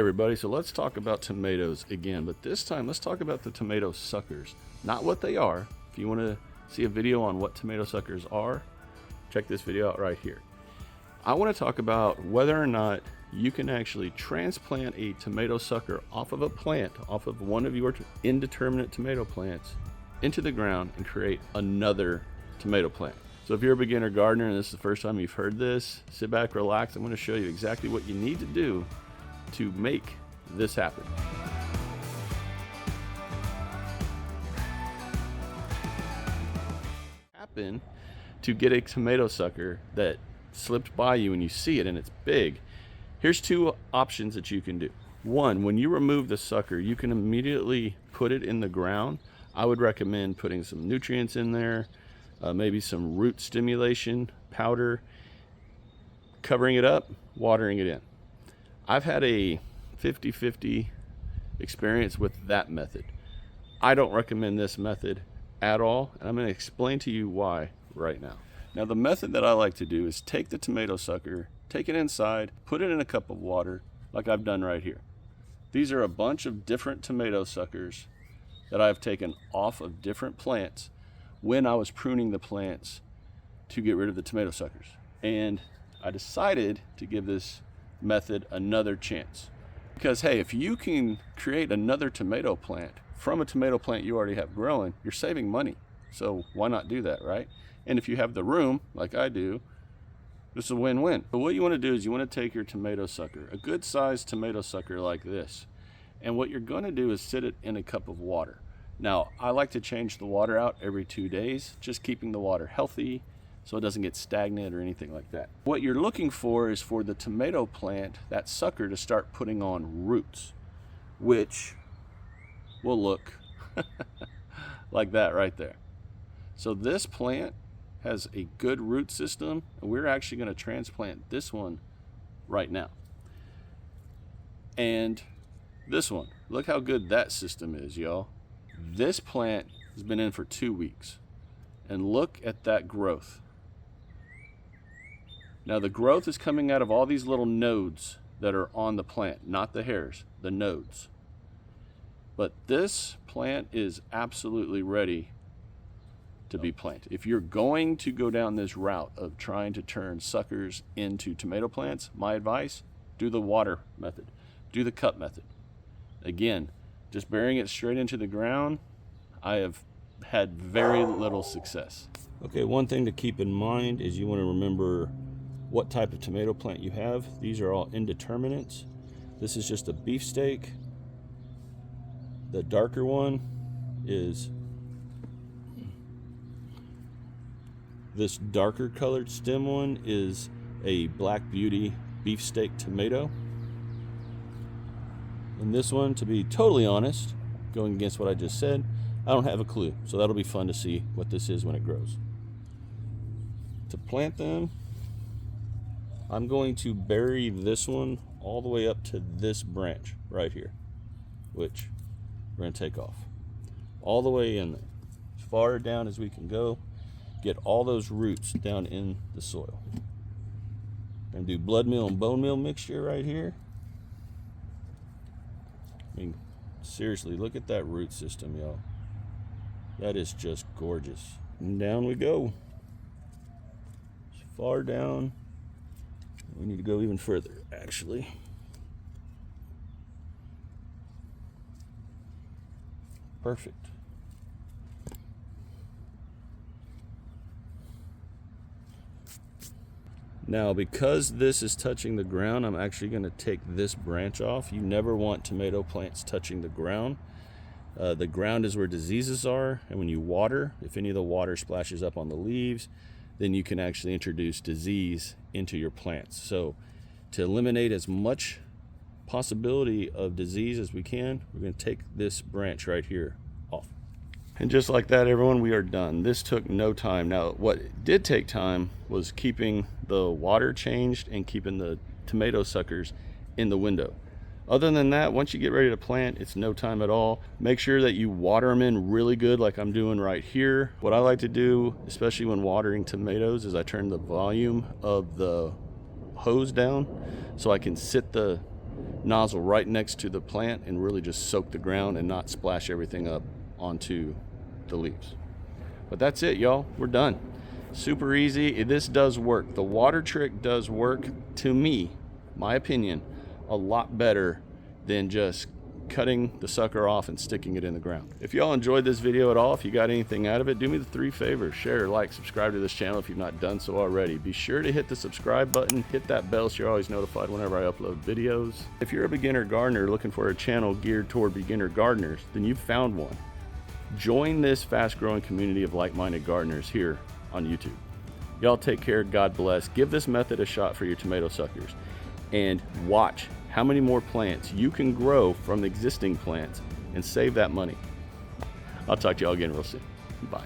Everybody, so let's talk about tomatoes again, but this time let's talk about the tomato suckers, not what they are. If you want to see a video on what tomato suckers are, check this video out right here. I want to talk about whether or not you can actually transplant a tomato sucker off of a plant, off of one of your indeterminate tomato plants, into the ground and create another tomato plant. So if you're a beginner gardener and this is the first time you've heard this, sit back, relax. I'm going to show you exactly what you need to do to make this happen. To get a tomato sucker that slipped by you and you see it and it's big, here's two options that you can do. One, when you remove the sucker, you can immediately put it in the ground. I would recommend putting some nutrients in there, maybe some root stimulation powder, covering it up, watering it in. I've had a 50-50 experience with that method. I don't recommend this method at all, and I'm going to explain to you why right now. Now, the method that I like to do is take the tomato sucker, take it inside, put it in a cup of water, like I've done right here. These are a bunch of different tomato suckers that I've taken off of different plants when I was pruning the plants to get rid of the tomato suckers. And I decided to give this method another chance. Because hey, if you can create another tomato plant from a tomato plant you already have growing, you're saving money. So why not do that, right? And if you have the room, like I do, this is a win-win. But what you want to do is you want to take your tomato sucker, a good sized tomato sucker like this, and what you're going to do is sit it in a cup of water. Now, I like to change the water out every 2 days, just keeping the water healthy so it doesn't get stagnant or anything like that. What you're looking for is for the tomato plant, that sucker, to start putting on roots, which will look like that right there. So this plant has a good root system, and we're actually going to transplant this one right now. And this one, look how good that system is, y'all. This plant has been in for 2 weeks, and look at that growth. Now the growth is coming out of all these little nodes that are on the plant, not the hairs, the nodes. But this plant is absolutely ready to be planted. If you're going to go down this route of trying to turn suckers into tomato plants, my advice, do the water method, do the cup method. Again, just burying it straight into the ground, I have had very little success. Okay, one thing to keep in mind is you want to remember what type of tomato plant you have. These are all indeterminates. This is just a beefsteak. The darker one is this darker colored stem one is a Black Beauty beefsteak tomato. And this one, to be totally honest, going against what I just said, I don't have a clue. So that'll be fun to see what this is when it grows. To plant them, I'm going to bury this one all the way up to this branch right here, which we're going to take off. All the way in there, as far down as we can go. Get all those roots down in the soil. And do blood meal and bone meal mixture right here. I mean, seriously, look at that root system, y'all. That is just gorgeous. And down we go. As far down. We need to go even further, actually. Perfect. Now, because this is touching the ground, I'm actually going to take this branch off. You never want tomato plants touching the ground. The ground is where diseases are, and when you water, if any of the water splashes up on the leaves, then you can actually introduce disease into your plants. So to eliminate as much possibility of disease as we can, we're going to take this branch right here off. And just like that, everyone, we are done. This took no time. Now, what did take time was keeping the water changed and keeping the tomato suckers in the window. Other than that, once you get ready to plant, it's no time at all. Make sure that you water them in really good, like I'm doing right here. What I like to do, especially when watering tomatoes, is I turn the volume of the hose down so I can sit the nozzle right next to the plant and really just soak the ground and not splash everything up onto the leaves. But that's it, y'all. We're done. Super easy. This does work. The water trick does work, to me, my opinion, a lot better than just cutting the sucker off and sticking it in the ground. If y'all enjoyed this video at all, if you got anything out of it, do me the 3 favors. Share, like, subscribe to this channel if you've not done so already. Be sure to hit the subscribe button, hit that bell so you're always notified whenever I upload videos. If you're a beginner gardener looking for a channel geared toward beginner gardeners, then you've found one. Join this fast-growing community of like-minded gardeners here on YouTube. Y'all take care, God bless. Give this method a shot for your tomato suckers and watch how many more plants you can grow from existing plants and save that money. I'll talk to y'all again real soon. Bye.